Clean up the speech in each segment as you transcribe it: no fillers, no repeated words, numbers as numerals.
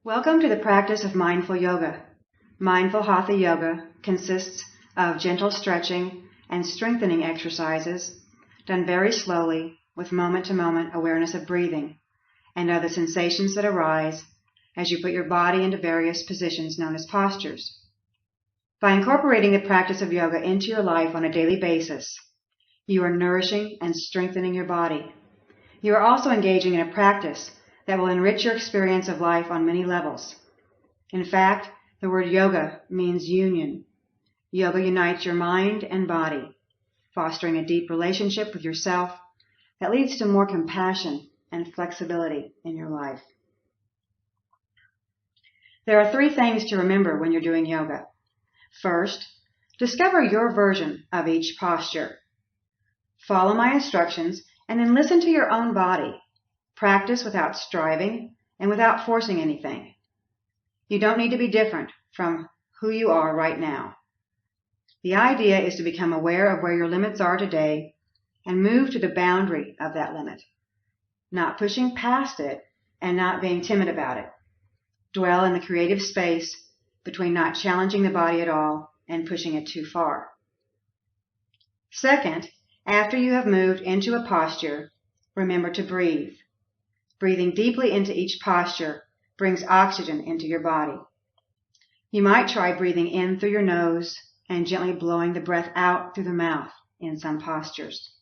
Welcome to the practice of mindful yoga. Mindful Hatha yoga consists of gentle stretching and strengthening exercises done very slowly with moment-to-moment awareness of breathing and of the sensations that arise as you put your body into various positions known as postures. By incorporating the practice of yoga into your life on a daily basis, you are nourishing and strengthening your body. You are also engaging in a practice that will enrich your experience of life on many levels. In fact, the word yoga means union. Yoga unites your mind and body, fostering a deep relationship with yourself that leads to more compassion and flexibility in your life. There are 3 things to remember when you're doing yoga. First, discover your version of each posture. Follow my instructions and then listen to your own body. Practice without striving and without forcing anything. You don't need to be different from who you are right now. The idea is to become aware of where your limits are today and move to the boundary of that limit, not pushing past it and not being timid about it. Dwell in the creative space between not challenging the body at all and pushing it too far. Second, after you have moved into a posture, remember to breathe. Breathing deeply into each posture brings oxygen into your body. You might try breathing in through your nose and gently blowing the breath out through the mouth in some postures.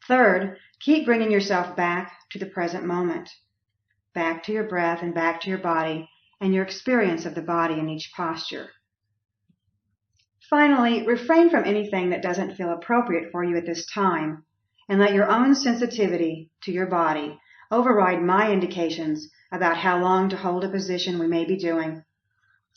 Third, keep bringing yourself back to the present moment, back to your breath and back to your body and your experience of the body in each posture. Finally, refrain from anything that doesn't feel appropriate for you at this time and let your own sensitivity to your body override my indications about how long to hold a position we may be doing.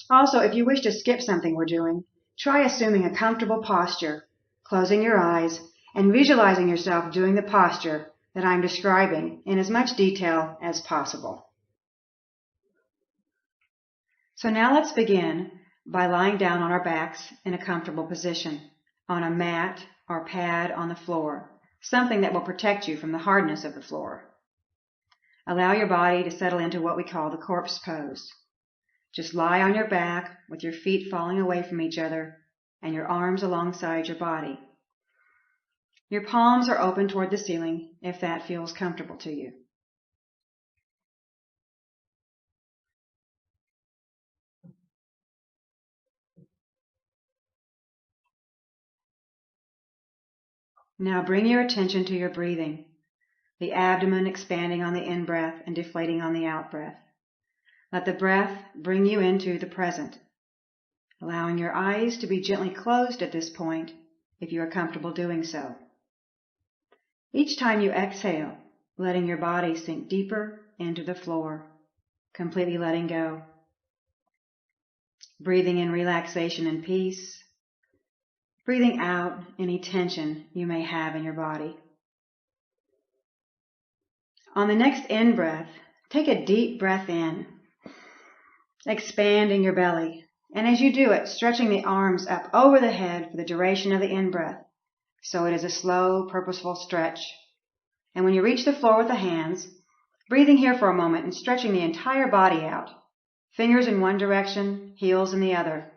Also, if you wish to skip something we're doing, try assuming a comfortable posture, closing your eyes, and visualizing yourself doing the posture that I'm describing in as much detail as possible. So now let's begin by lying down on our backs in a comfortable position, on a mat or pad on the floor, something that will protect you from the hardness of the floor. Allow your body to settle into what we call the corpse pose. Just lie on your back with your feet falling away from each other and your arms alongside your body. Your palms are open toward the ceiling if that feels comfortable to you. Now bring your attention to your breathing, the abdomen expanding on the in-breath and deflating on the out-breath. Let the breath bring you into the present, allowing your eyes to be gently closed at this point if you are comfortable doing so. Each time you exhale, letting your body sink deeper into the floor, completely letting go. Breathing in relaxation and peace. Breathing out any tension you may have in your body. On the next in-breath, take a deep breath in, expanding your belly. And as you do it, stretching the arms up over the head for the duration of the in-breath. So it is a slow, purposeful stretch. And when you reach the floor with the hands, breathing here for a moment and stretching the entire body out. Fingers in one direction, heels in the other.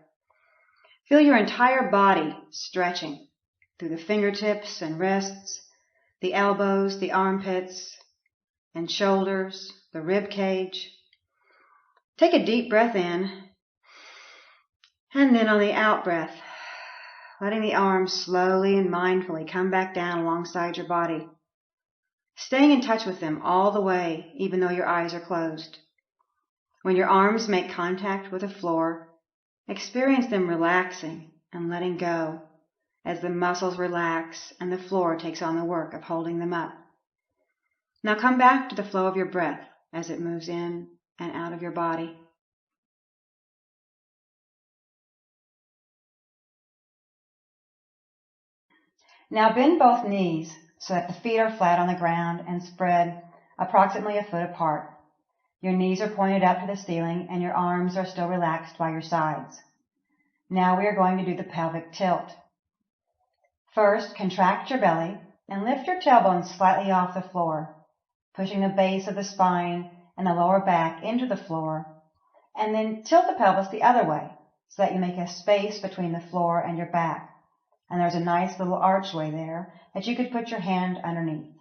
Feel your entire body stretching through the fingertips and wrists, the elbows, the armpits, and shoulders, the rib cage. Take a deep breath in, and then on the out breath, letting the arms slowly and mindfully come back down alongside your body, staying in touch with them all the way, even though your eyes are closed. When your arms make contact with the floor, experience them relaxing and letting go as the muscles relax and the floor takes on the work of holding them up. Now come back to the flow of your breath as it moves in and out of your body. Now bend both knees so that the feet are flat on the ground and spread approximately a foot apart. Your knees are pointed up to the ceiling and your arms are still relaxed by your sides. Now we are going to do the pelvic tilt. First, contract your belly and lift your tailbone slightly off the floor, pushing the base of the spine and the lower back into the floor, and then tilt the pelvis the other way so that you make a space between the floor and your back. And there's a nice little archway there that you could put your hand underneath.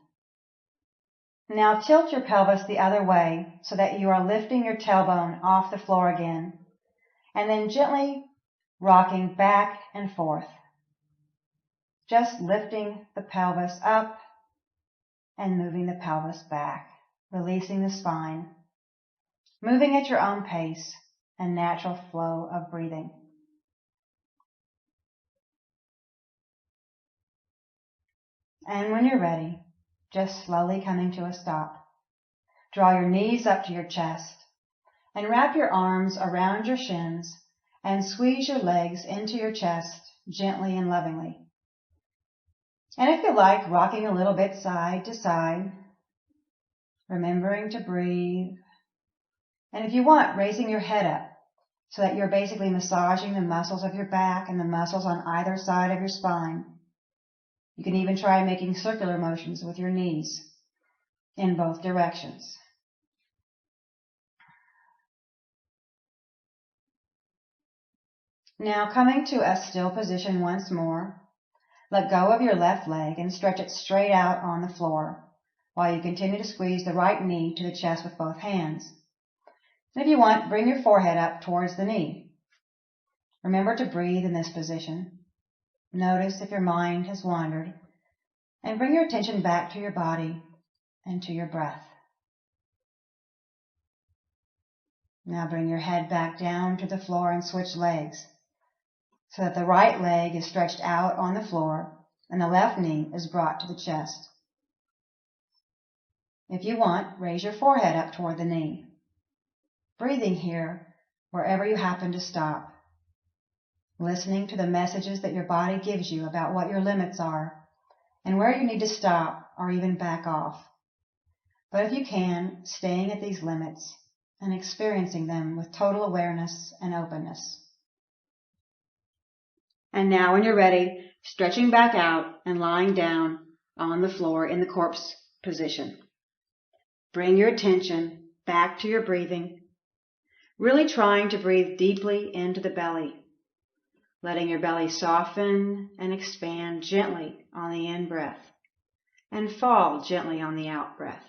Now tilt your pelvis the other way so that you are lifting your tailbone off the floor again, and then gently rocking back and forth. Just lifting the pelvis up and moving the pelvis back, releasing the spine, moving at your own pace and natural flow of breathing. And when you're ready, just slowly coming to a stop. Draw your knees up to your chest and wrap your arms around your shins and squeeze your legs into your chest gently and lovingly. And if you like, rocking a little bit side to side, remembering to breathe. And if you want, raising your head up so that you're basically massaging the muscles of your back and the muscles on either side of your spine. You can even try making circular motions with your knees in both directions. Now coming to a still position once more, let go of your left leg and stretch it straight out on the floor while you continue to squeeze the right knee to the chest with both hands. And if you want, bring your forehead up towards the knee. Remember to breathe in this position. Notice if your mind has wandered, and bring your attention back to your body and to your breath. Now bring your head back down to the floor and switch legs so that the right leg is stretched out on the floor and the left knee is brought to the chest. If you want, raise your forehead up toward the knee. Breathing here wherever you happen to stop. Listening to the messages that your body gives you about what your limits are and where you need to stop or even back off. But if you can, staying at these limits and experiencing them with total awareness and openness. And now when you're ready, stretching back out and lying down on the floor in the corpse position. Bring your attention back to your breathing, really trying to breathe deeply into the belly, letting your belly soften and expand gently on the in-breath and fall gently on the out-breath.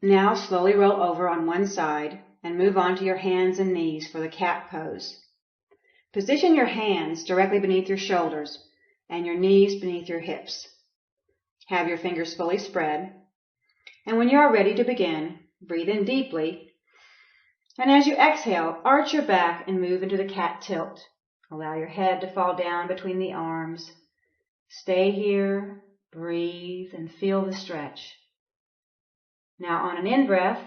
Now slowly roll over on one side and move on to your hands and knees for the cat pose. Position your hands directly beneath your shoulders and your knees beneath your hips. Have your fingers fully spread. And when you are ready to begin, breathe in deeply. And as you exhale, arch your back and move into the cat tilt. Allow your head to fall down between the arms. Stay here, breathe, and feel the stretch. Now on an in-breath,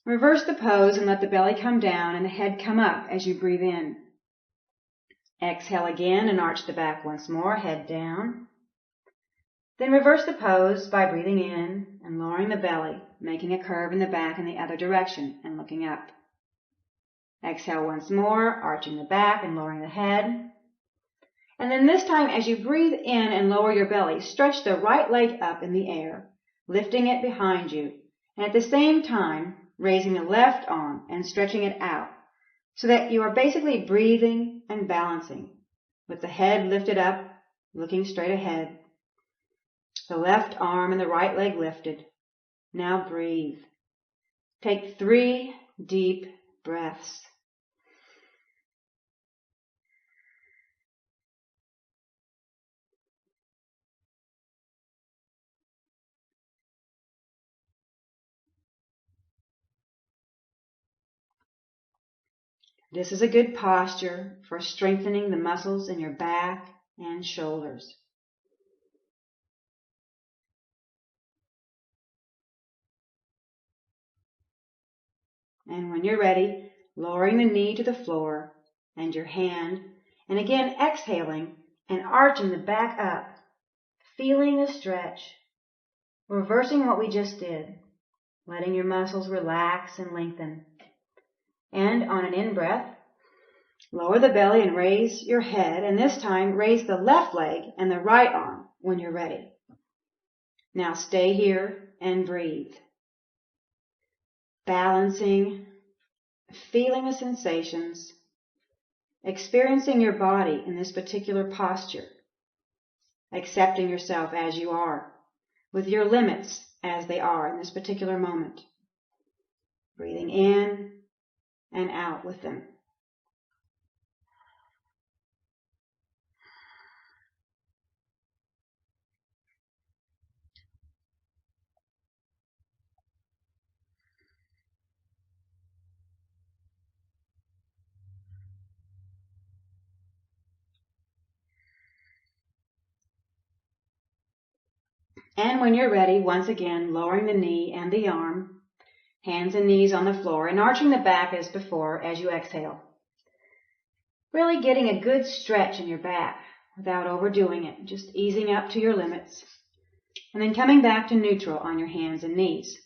reverse the pose and let the belly come down and the head come up as you breathe in. Exhale again and arch the back once more, head down. Then reverse the pose by breathing in and lowering the belly, making a curve in the back in the other direction and looking up. Exhale once more, arching the back and lowering the head. And then this time as you breathe in and lower your belly, stretch the right leg up in the air, lifting it behind you, and at the same time, raising the left arm and stretching it out, so that you are basically breathing and balancing, with the head lifted up, looking straight ahead, the left arm and the right leg lifted. Now breathe. Take 3 deep breaths. This is a good posture for strengthening the muscles in your back and shoulders. And when you're ready, lowering the knee to the floor and your hand, and again exhaling and arching the back up, feeling the stretch, reversing what we just did, letting your muscles relax and lengthen. And on an in-breath, lower the belly and raise your head, and this time raise the left leg and the right arm when you're ready. Now stay here and breathe. Balancing, feeling the sensations, experiencing your body in this particular posture, accepting yourself as you are, with your limits as they are in this particular moment. Breathing in and out with them. And when you're ready, once again, lowering the knee and the arm, hands and knees on the floor, and arching the back as before as you exhale. Really getting a good stretch in your back without overdoing it, just easing up to your limits. And then coming back to neutral on your hands and knees.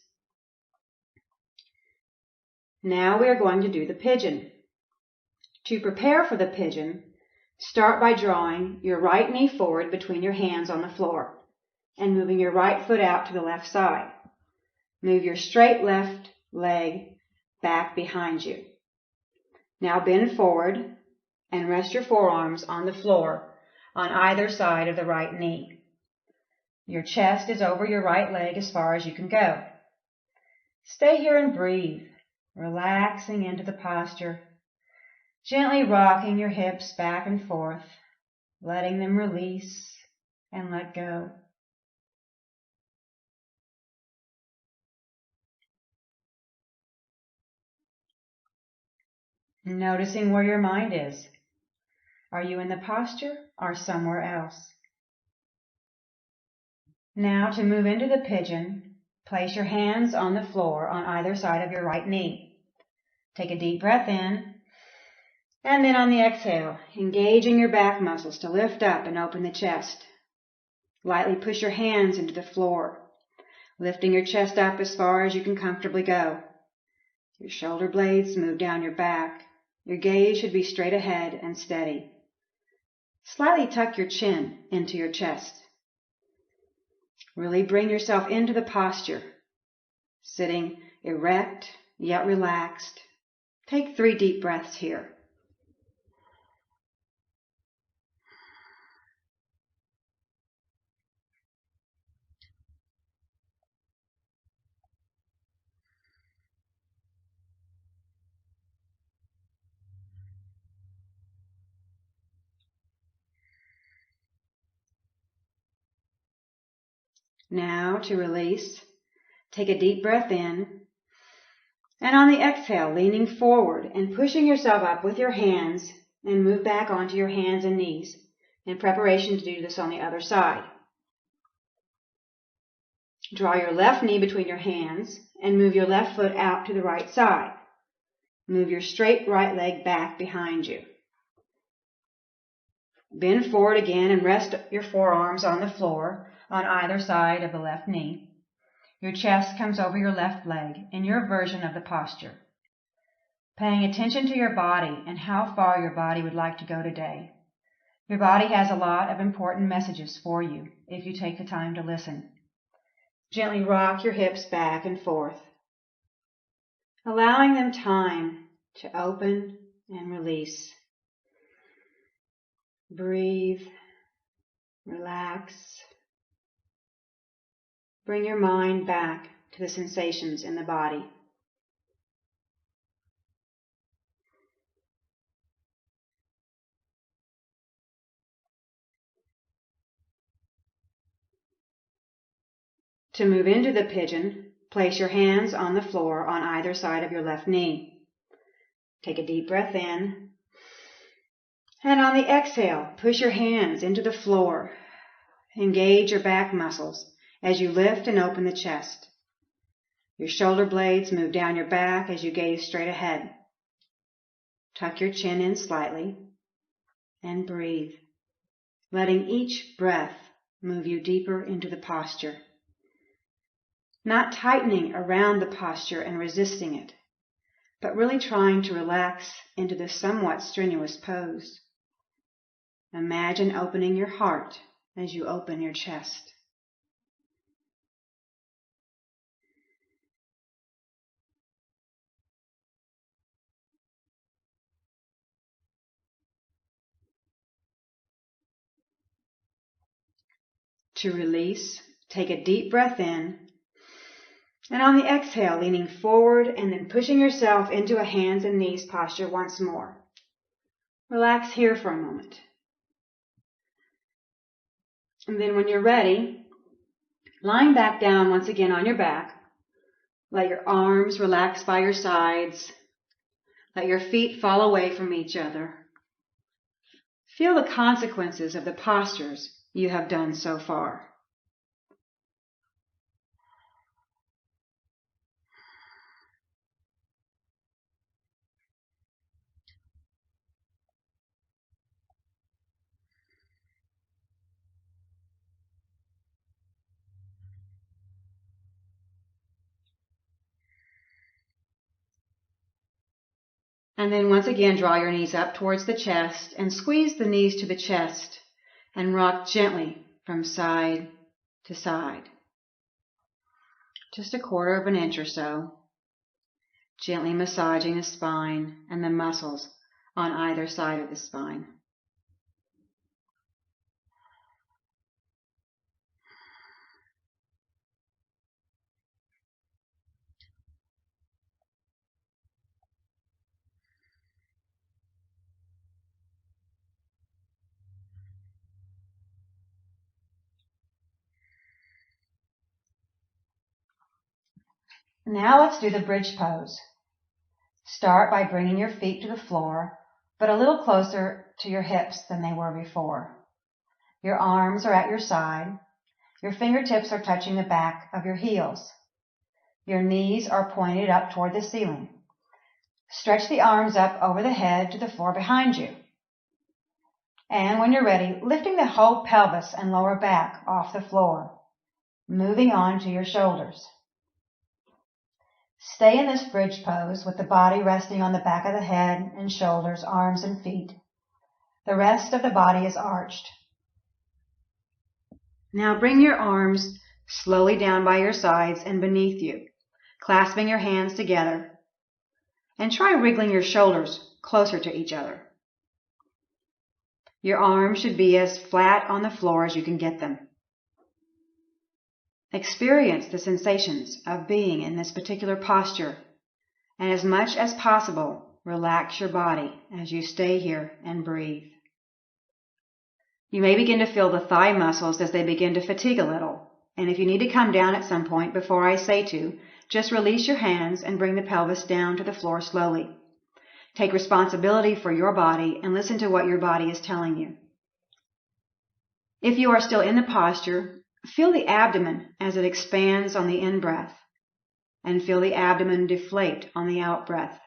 Now we are going to do the pigeon. To prepare for the pigeon, start by drawing your right knee forward between your hands on the floor and moving your right foot out to the left side. Move your straight left leg back behind you. Now bend forward and rest your forearms on the floor on either side of the right knee. Your chest is over your right leg as far as you can go. Stay here and breathe, relaxing into the posture, gently rocking your hips back and forth, letting them release and let go. Noticing where your mind is. Are you in the posture or somewhere else? Now to move into the pigeon, place your hands on the floor on either side of your right knee. Take a deep breath in, and then on the exhale, engaging your back muscles to lift up and open the chest. Lightly push your hands into the floor, lifting your chest up as far as you can comfortably go. Your shoulder blades move down your back. Your gaze should be straight ahead and steady. Slightly tuck your chin into your chest. Really bring yourself into the posture, sitting erect yet relaxed. Take 3 deep breaths here. Now to release, take a deep breath in, and on the exhale, leaning forward and pushing yourself up with your hands, and move back onto your hands and knees in preparation to do this on the other side. Draw your left knee between your hands and move your left foot out to the right side. Move your straight right leg back behind you. Bend forward again and rest your forearms on the floor on either side of the left knee. Your chest comes over your left leg in your version of the posture. Paying attention to your body and how far your body would like to go today. Your body has a lot of important messages for you if you take the time to listen. Gently rock your hips back and forth, allowing them time to open and release. Breathe, relax. Bring your mind back to the sensations in the body. To move into the pigeon, place your hands on the floor on either side of your left knee. Take a deep breath in. And on the exhale, push your hands into the floor. Engage your back muscles as you lift and open the chest. Your shoulder blades move down your back as you gaze straight ahead. Tuck your chin in slightly and breathe, letting each breath move you deeper into the posture. Not tightening around the posture and resisting it, but really trying to relax into this somewhat strenuous pose. Imagine opening your heart as you open your chest. To release, take a deep breath in, and on the exhale, leaning forward and then pushing yourself into a hands and knees posture once more. Relax here for a moment. And then when you're ready, lying back down once again on your back, let your arms relax by your sides. Let your feet fall away from each other. Feel the consequences of the postures you have done so far. And then once again, draw your knees up towards the chest and squeeze the knees to the chest and rock gently from side to side. Just 1/4 of an inch or so, gently massaging the spine and the muscles on either side of the spine. Now let's do the bridge pose. Start by bringing your feet to the floor, but a little closer to your hips than they were before. Your arms are at your side. Your fingertips are touching the back of your heels. Your knees are pointed up toward the ceiling. Stretch the arms up over the head to the floor behind you. And when you're ready, lifting the whole pelvis and lower back off the floor, moving on to your shoulders. Stay in this bridge pose with the body resting on the back of the head and shoulders, arms and feet. The rest of the body is arched. Now bring your arms slowly down by your sides and beneath you, clasping your hands together. And try wriggling your shoulders closer to each other. Your arms should be as flat on the floor as you can get them. Experience the sensations of being in this particular posture, and as much as possible, relax your body as you stay here and breathe. You may begin to feel the thigh muscles as they begin to fatigue a little, and if you need to come down at some point before I say to, just release your hands and bring the pelvis down to the floor slowly. Take responsibility for your body and listen to what your body is telling you. If you are still in the posture, feel the abdomen as it expands on the in-breath, and feel the abdomen deflate on the out-breath.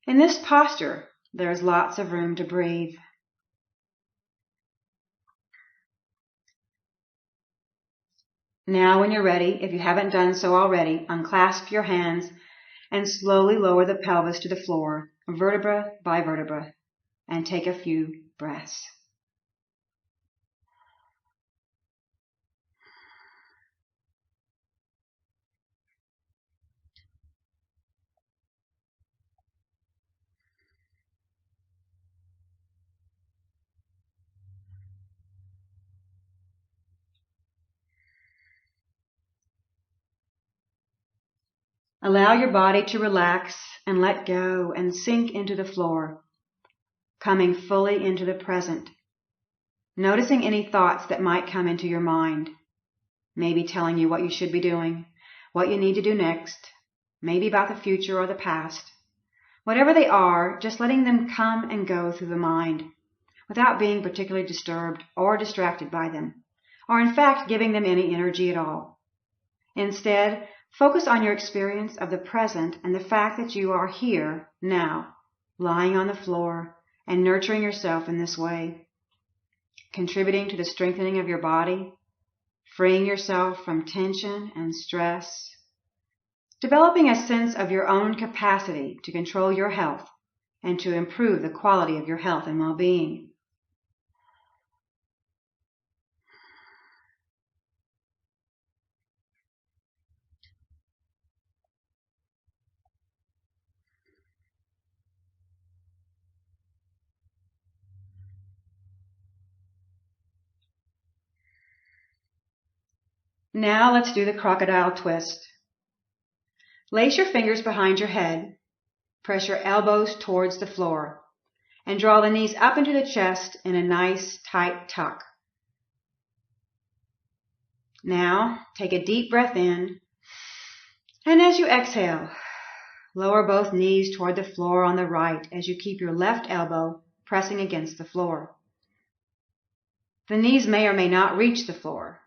In this posture, there is lots of room to breathe. Now, when you're ready, if you haven't done so already, unclasp your hands and slowly lower the pelvis to the floor, vertebra by vertebra, and take a few breaths. Allow your body to relax and let go and sink into the floor, coming fully into the present, noticing any thoughts that might come into your mind, maybe telling you what you should be doing, what you need to do next, maybe about the future or the past. Whatever they are, just letting them come and go through the mind without being particularly disturbed or distracted by them, or in fact giving them any energy at all. Instead, Focus on your experience of the present and the fact that you are here now, lying on the floor and nurturing yourself in this way, contributing to the strengthening of your body, freeing yourself from tension and stress, developing a sense of your own capacity to control your health and to improve the quality of your health and well-being. Now let's do the crocodile twist. Lace your fingers behind your head, press your elbows towards the floor, and draw the knees up into the chest in a nice tight tuck. Now take a deep breath in, and as you exhale, lower both knees toward the floor on the right as you keep your left elbow pressing against the floor. The knees may or may not reach the floor.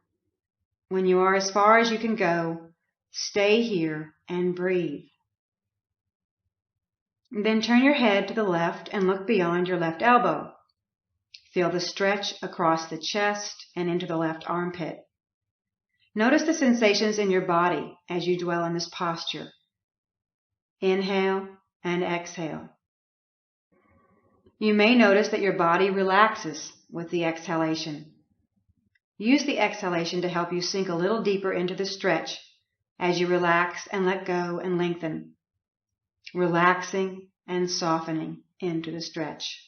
When you are as far as you can go, stay here and breathe. Then turn your head to the left and look beyond your left elbow. Feel the stretch across the chest and into the left armpit. Notice the sensations in your body as you dwell in this posture. Inhale and exhale. You may notice that your body relaxes with the exhalation. Use the exhalation to help you sink a little deeper into the stretch as you relax and let go and lengthen, relaxing and softening into the stretch.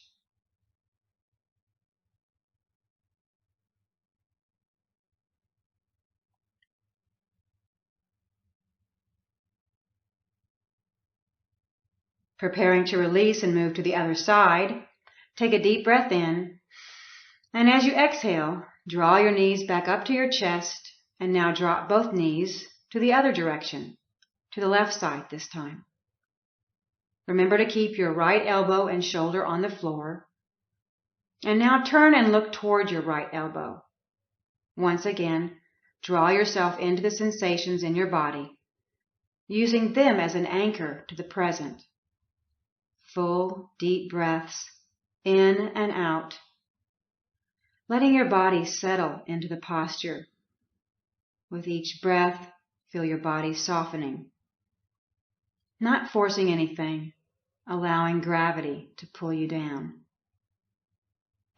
Preparing to release and move to the other side, take a deep breath in, and as you exhale, draw your knees back up to your chest, and now drop both knees to the other direction, to the left side this time. Remember to keep your right elbow and shoulder on the floor, and now turn and look toward your right elbow. Once again, draw yourself into the sensations in your body, using them as an anchor to the present. Full, deep breaths in and out, letting your body settle into the posture. With each breath, feel your body softening, not forcing anything, allowing gravity to pull you down.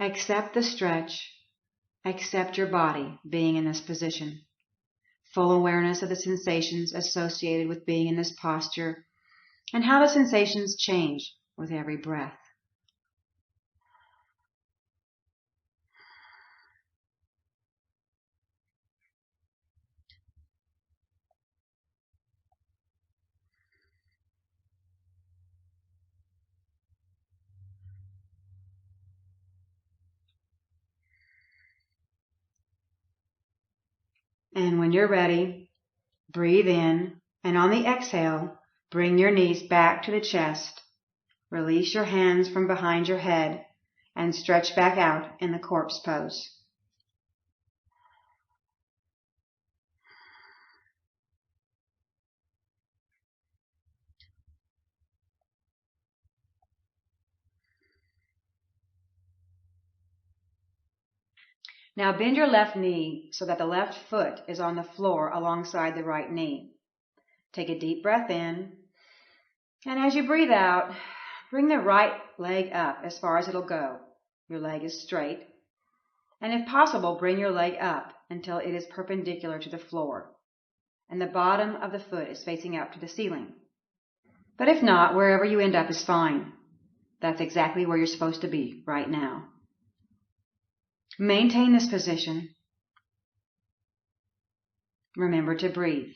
Accept the stretch, accept your body being in this position. Full awareness of the sensations associated with being in this posture and how the sensations change with every breath. And when you're ready, breathe in, and on the exhale, bring your knees back to the chest. Release your hands from behind your head and stretch back out in the corpse pose. Now bend your left knee so that the left foot is on the floor alongside the right knee. Take a deep breath in, and as you breathe out, bring the right leg up as far as it'll go. Your leg is straight. And if possible, bring your leg up until it is perpendicular to the floor, and the bottom of the foot is facing up to the ceiling. But if not, wherever you end up is fine. That's exactly where you're supposed to be right now. Maintain this position. Remember to breathe.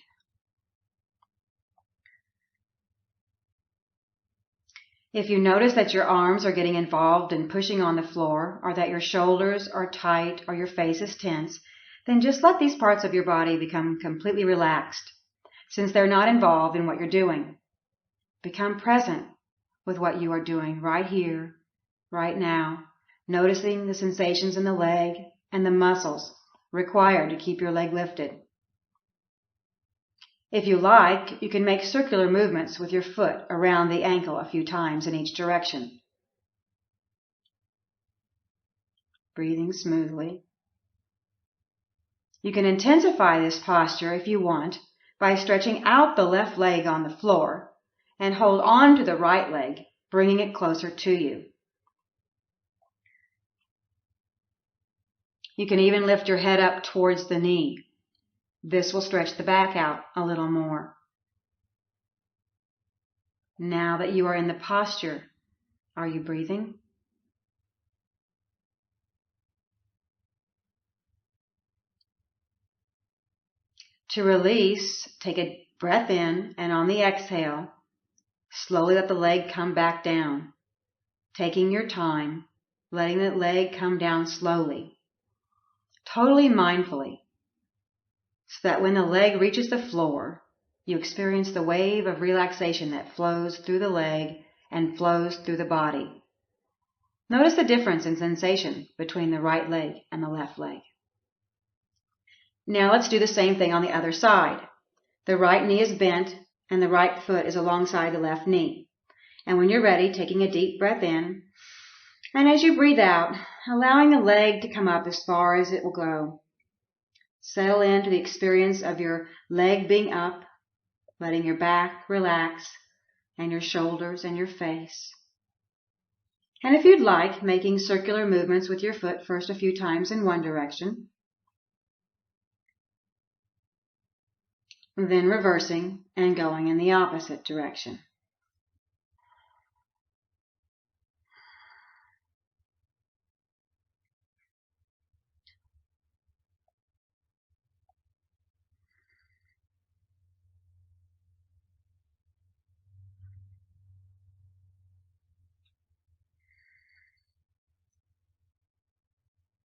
If you notice that your arms are getting involved in pushing on the floor, or that your shoulders are tight or your face is tense, then just let these parts of your body become completely relaxed, since they're not involved in what you're doing. Become present with what you are doing right here, right now, noticing the sensations in the leg and the muscles required to keep your leg lifted. If you like, you can make circular movements with your foot around the ankle a few times in each direction. Breathing smoothly. You can intensify this posture if you want by stretching out the left leg on the floor and hold on to the right leg, bringing it closer to you. You can even lift your head up towards the knee. This will stretch the back out a little more. Now that you are in the posture, are you breathing? To release, take a breath in, and on the exhale, slowly let the leg come back down. Taking your time, letting the leg come down slowly, totally mindfully, so that when the leg reaches the floor, you experience the wave of relaxation that flows through the leg and flows through the body. Notice the difference in sensation between the right leg and the left leg. Now let's do the same thing on the other side. The right knee is bent and the right foot is alongside the left knee. And when you're ready, taking a deep breath in, and as you breathe out, allowing the leg to come up as far as it will go. Settle into the experience of your leg being up, letting your back relax, and your shoulders and your face. And if you'd like, making circular movements with your foot first a few times in one direction, then reversing and going in the opposite direction.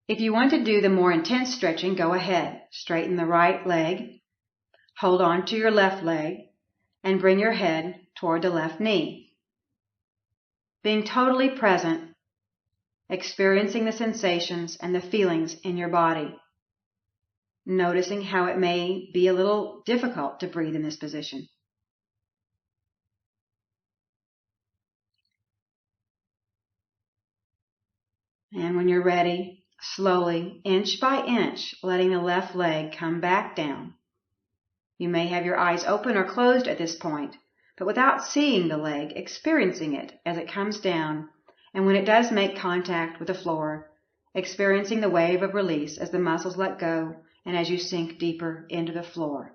If you want to do the more intense stretching, go ahead. Straighten the right leg, hold on to your left leg, and bring your head toward the left knee. Being totally present, experiencing the sensations and the feelings in your body. Noticing how it may be a little difficult to breathe in this position. And when you're ready, slowly, inch by inch, letting the left leg come back down. You may have your eyes open or closed at this point, but without seeing the leg, experiencing it as it comes down, and when it does make contact with the floor, experiencing the wave of release as the muscles let go and as you sink deeper into the floor.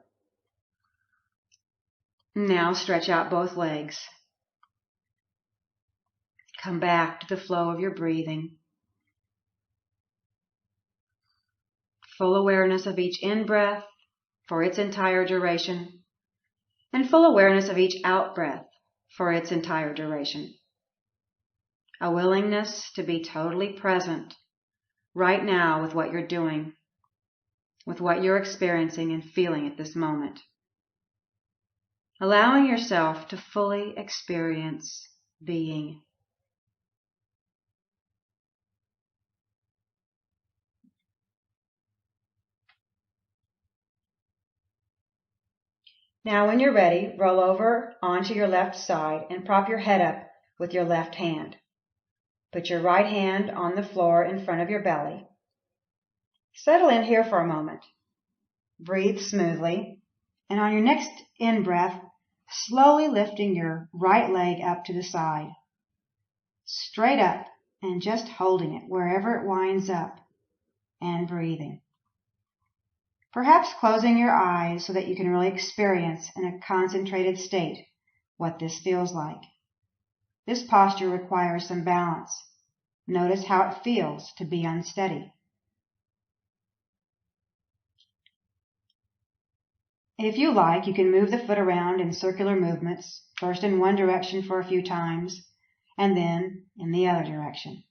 Now stretch out both legs. Come back to the flow of your breathing. Full awareness of each in-breath for its entire duration, and full awareness of each out-breath for its entire duration. A willingness to be totally present right now with what you're doing, with what you're experiencing and feeling at this moment. Allowing yourself to fully experience being. Now when you're ready, roll over onto your left side and prop your head up with your left hand. Put your right hand on the floor in front of your belly. Settle in here for a moment. Breathe smoothly, and on your next in-breath, slowly lifting your right leg up to the side. Straight up and just holding it wherever it winds up and breathing. Perhaps closing your eyes so that you can really experience in a concentrated state what this feels like. This posture requires some balance. Notice how it feels to be unsteady. If you like, you can move the foot around in circular movements, first in one direction for a few times, and then in the other direction.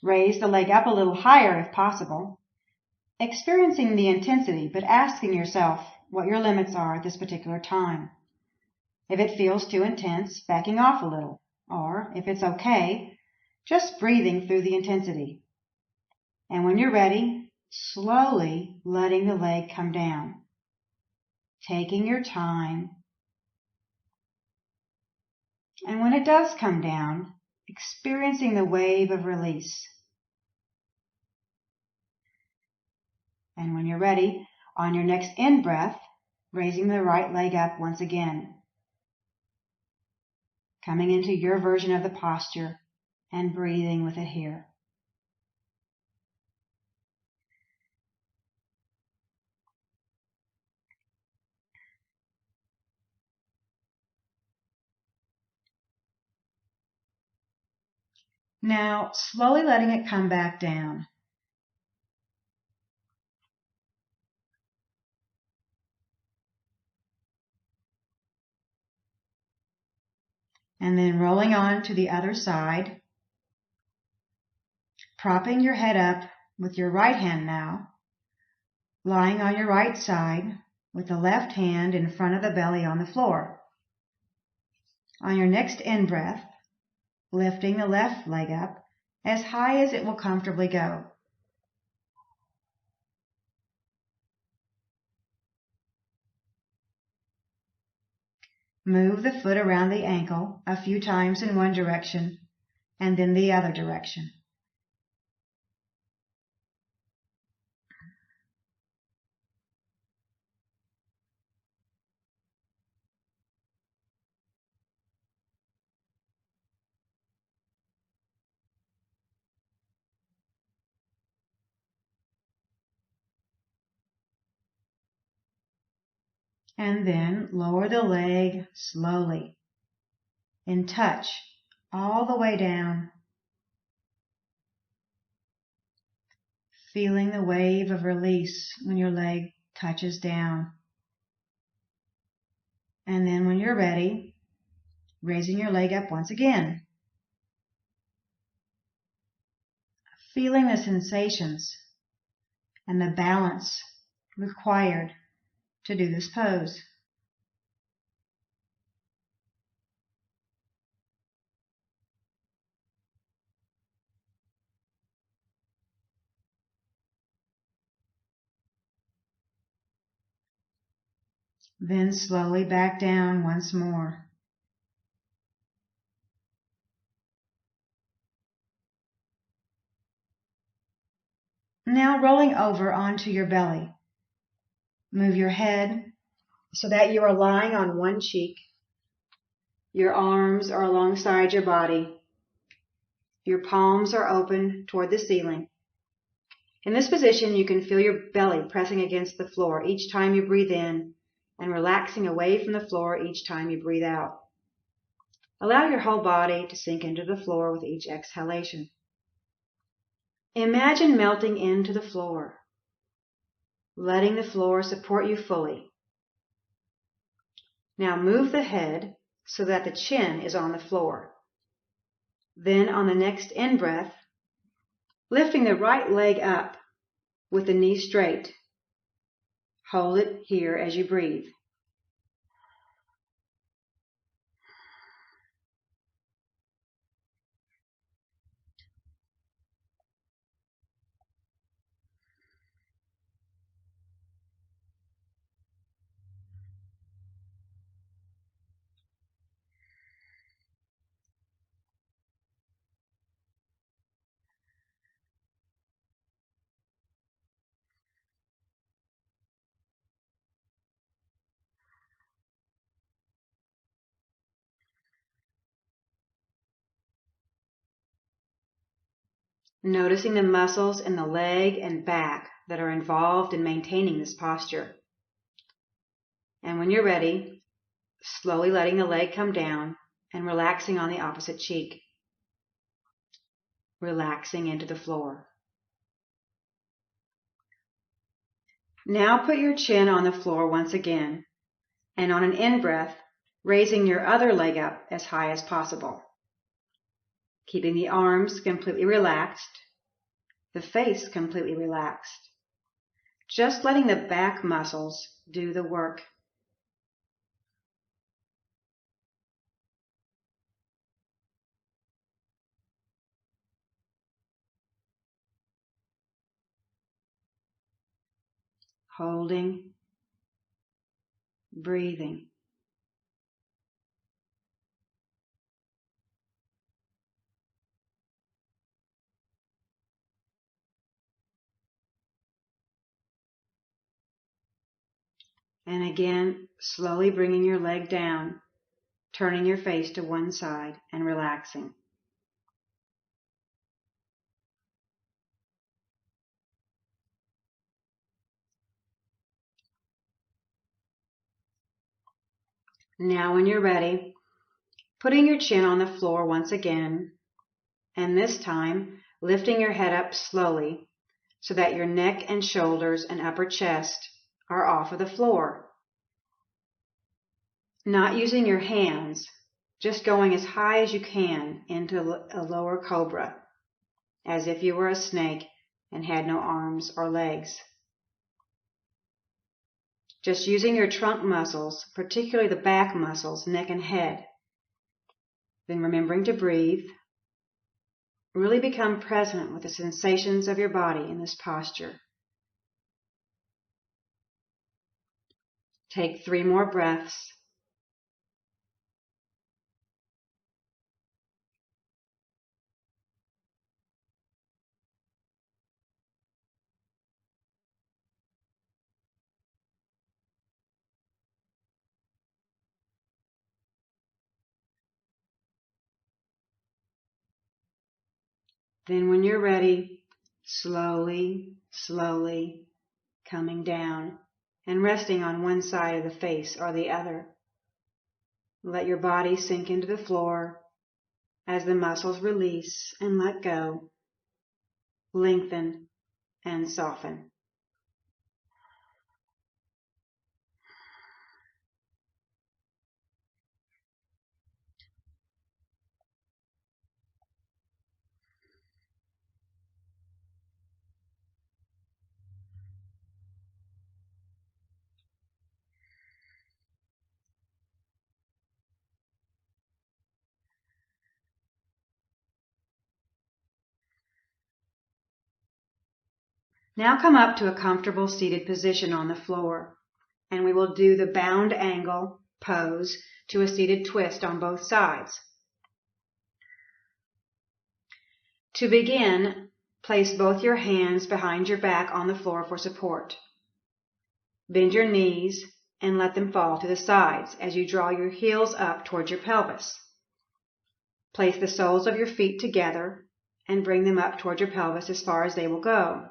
Raise the leg up a little higher if possible, experiencing the intensity, but asking yourself what your limits are at this particular time. If it feels too intense, backing off a little, or if it's okay, just breathing through the intensity. And when you're ready, slowly letting the leg come down. taking your time. And when it does come down, experiencing the wave of release. And when you're ready, on your next in-breath, raising the right leg up once again. Coming into your version of the posture and breathing with it here. Now, slowly letting it come back down. And then rolling on to the other side. Propping your head up with your right hand now. Lying on your right side with the left hand in front of the belly on the floor. On your next in-breath, lifting the left leg up as high as it will comfortably go. Move the foot around the ankle a few times in one direction and then the other direction. And then lower the leg slowly in touch all the way down. Feeling the wave of release when your leg touches down. And then when you're ready, raising your leg up once again. Feeling the sensations and the balance required to do this pose. Then slowly back down once more. Now rolling over onto your belly. Move your head so that you are lying on one cheek. Your arms are alongside your body. Your palms are open toward the ceiling. In this position, you can feel your belly pressing against the floor each time you breathe in and relaxing away from the floor each time you breathe out. Allow your whole body to sink into the floor with each exhalation. Imagine melting into the floor, letting the floor support you fully. Now move the head so that the chin is on the floor. Then on the next in-breath, lifting the right leg up with the knee straight. Hold it here as you breathe. Noticing the muscles in the leg and back that are involved in maintaining this posture. And when you're ready, slowly letting the leg come down and relaxing on the opposite cheek. Relaxing into the floor. Now put your chin on the floor once again, and on an in-breath, raising your other leg up as high as possible. Keeping the arms completely relaxed, the face completely relaxed. Just letting the back muscles do the work. Holding breathing. And again, slowly bringing your leg down, turning your face to one side and relaxing. Now when you're ready, putting your chin on the floor once again, and this time lifting your head up slowly so that your neck and shoulders and upper chest are off of the floor. Not using your hands, just going as high as you can into a lower cobra, as if you were a snake and had no arms or legs. Just using your trunk muscles, particularly the back muscles, neck and head. Then remembering to breathe. Really become present with the sensations of your body in this posture. Take 3 more breaths. Then when you're ready, slowly, slowly coming down and resting on one side of the face or the other. Let your body sink into the floor as the muscles release and let go, lengthen and soften. Now come up to a comfortable seated position on the floor, and we will do the bound angle pose to a seated twist on both sides. To begin, place both your hands behind your back on the floor for support. Bend your knees and let them fall to the sides as you draw your heels up towards your pelvis. Place the soles of your feet together and bring them up towards your pelvis as far as they will go.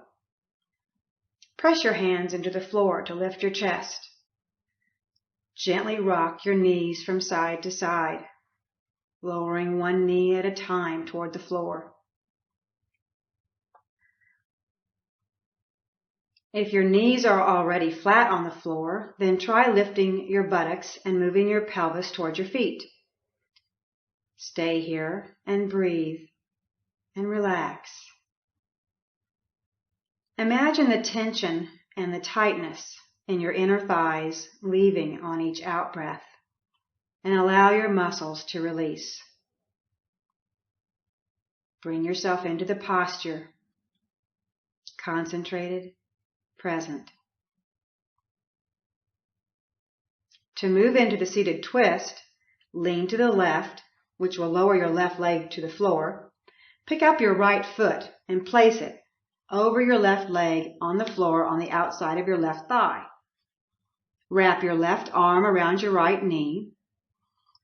Press your hands into the floor to lift your chest. Gently rock your knees from side to side, lowering one knee at a time toward the floor. If your knees are already flat on the floor, then try lifting your buttocks and moving your pelvis towards your feet. Stay here and breathe and relax. Imagine the tension and the tightness in your inner thighs leaving on each out-breath, and allow your muscles to release. Bring yourself into the posture, concentrated, present. To move into the seated twist, lean to the left, which will lower your left leg to the floor. Pick up your right foot and place it over your left leg on the floor on the outside of your left thigh. Wrap your left arm around your right knee.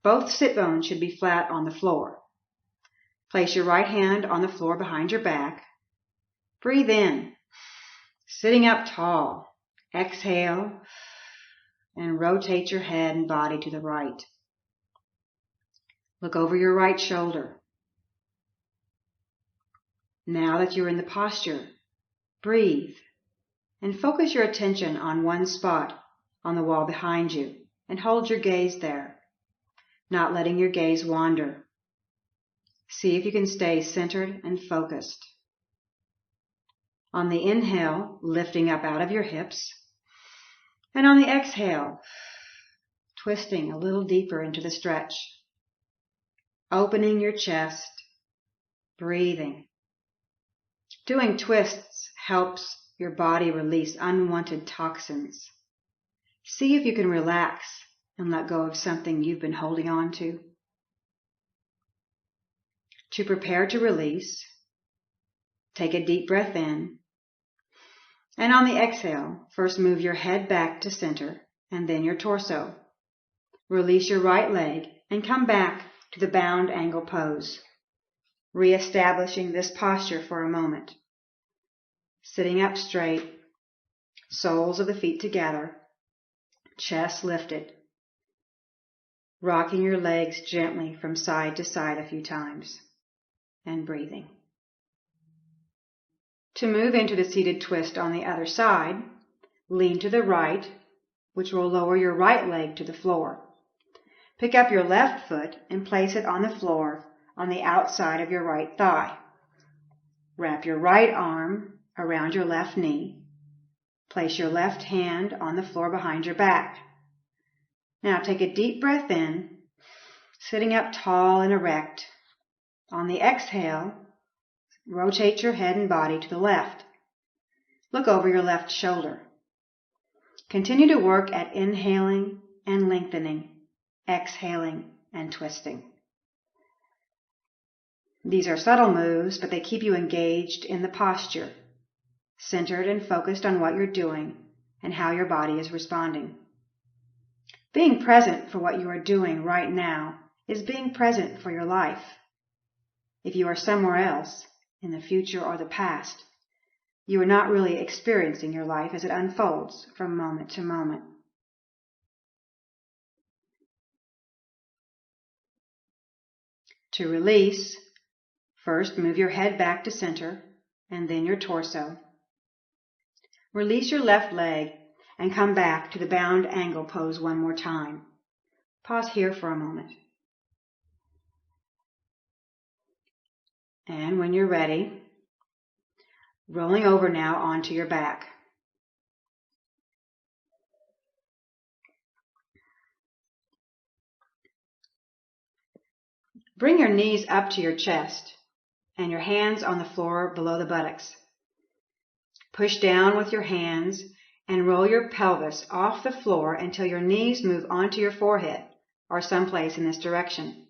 Both sit bones should be flat on the floor. Place your right hand on the floor behind your back. Breathe in, sitting up tall. Exhale, and rotate your head and body to the right. Look over your right shoulder. Now that you're in the posture, breathe and focus your attention on one spot on the wall behind you and hold your gaze there, not letting your gaze wander. See if you can stay centered and focused. On the inhale, lifting up out of your hips, and on the exhale, twisting a little deeper into the stretch, opening your chest, breathing. Doing twists helps your body release unwanted toxins. See if you can relax and let go of something you've been holding on to. To prepare to release, take a deep breath in, and on the exhale, first move your head back to center and then your torso. Release your right leg and come back to the bound angle pose, reestablishing this posture for a moment. Sitting up straight, soles of the feet together, chest lifted, rocking your legs gently from side to side a few times, and breathing. To move into the seated twist on the other side, lean to the right, which will lower your right leg to the floor. Pick up your left foot and place it on the floor on the outside of your right thigh. Wrap your right arm around your left knee. Place your left hand on the floor behind your back. Now take a deep breath in, sitting up tall and erect. On the exhale, rotate your head and body to the left. Look over your left shoulder. Continue to work at inhaling and lengthening, exhaling and twisting. These are subtle moves, but they keep you engaged in the posture, centered and focused on what you're doing and how your body is responding. Being present for what you are doing right now is being present for your life. If you are somewhere else, in the future or the past, you are not really experiencing your life as it unfolds from moment to moment. To release, first move your head back to center and then your torso. Release your left leg and come back to the bound angle pose one more time. Pause here for a moment. And when you're ready, rolling over now onto your back. Bring your knees up to your chest and your hands on the floor below the buttocks. Push down with your hands and roll your pelvis off the floor until your knees move onto your forehead or someplace in this direction.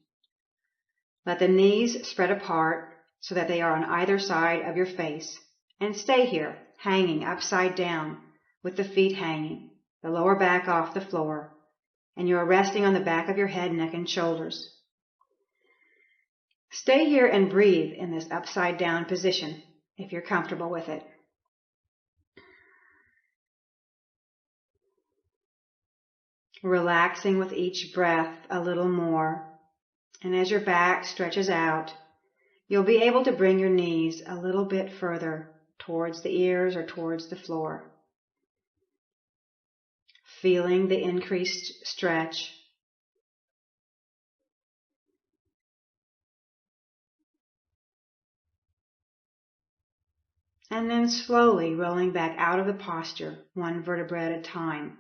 Let the knees spread apart so that they are on either side of your face, and stay here, hanging upside down with the feet hanging, the lower back off the floor, and you are resting on the back of your head, neck, and shoulders. Stay here and breathe in this upside down position if you're comfortable with it. Relaxing with each breath a little more, and as your back stretches out, you'll be able to bring your knees a little bit further towards the ears or towards the floor. Feeling the increased stretch. And then slowly rolling back out of the posture, one vertebra at a time,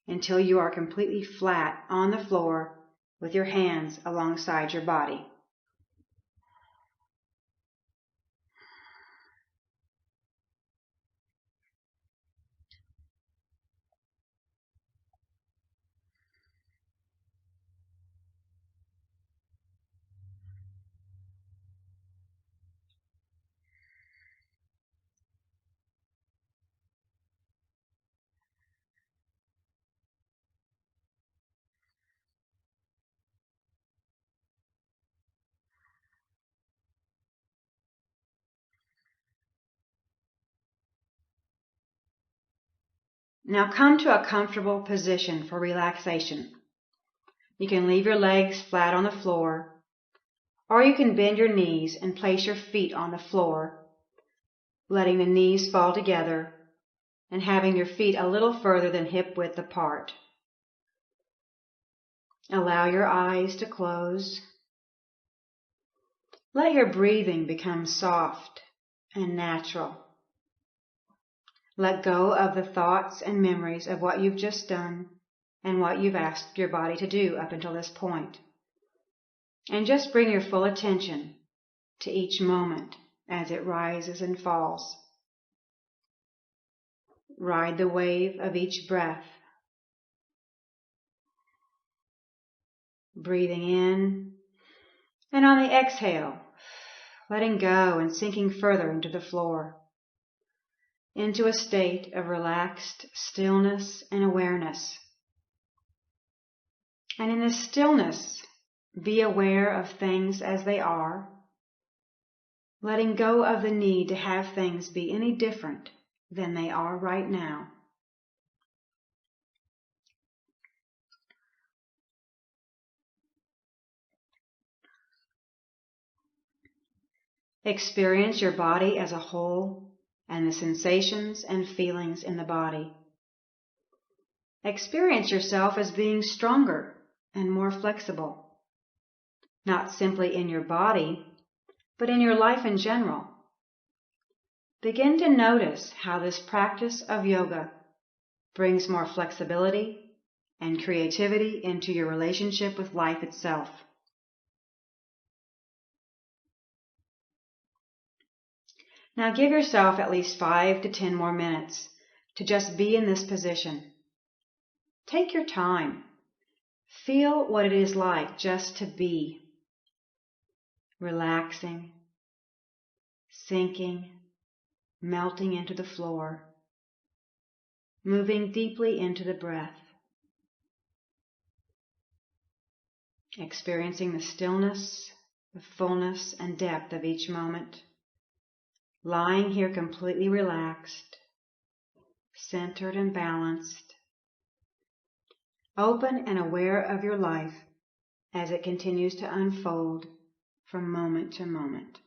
until you are completely flat on the floor with your hands alongside your body. Now come to a comfortable position for relaxation. You can leave your legs flat on the floor, or you can bend your knees and place your feet on the floor, letting the knees fall together and having your feet a little further than hip width apart. Allow your eyes to close. Let your breathing become soft and natural. Let go of the thoughts and memories of what you've just done and what you've asked your body to do up until this point. And just bring your full attention to each moment as it rises and falls. Ride the wave of each breath breathing in, and on the exhale, letting go and sinking further into the floor, into a state of relaxed stillness and awareness. And in this stillness, be aware of things as they are, letting go of the need to have things be any different than they are right now. Experience your body as a whole and the sensations and feelings in the body. Experience yourself as being stronger and more flexible, not simply in your body, but in your life in general. Begin to notice how this practice of yoga brings more flexibility and creativity into your relationship with life itself. Now give yourself at least 5 to 10 more minutes to just be in this position. Take your time. Feel what it is like just to be. Relaxing, sinking, melting into the floor, moving deeply into the breath. Experiencing the stillness, the fullness and depth of each moment. Lying here completely relaxed, centered and balanced, open and aware of your life as it continues to unfold from moment to moment.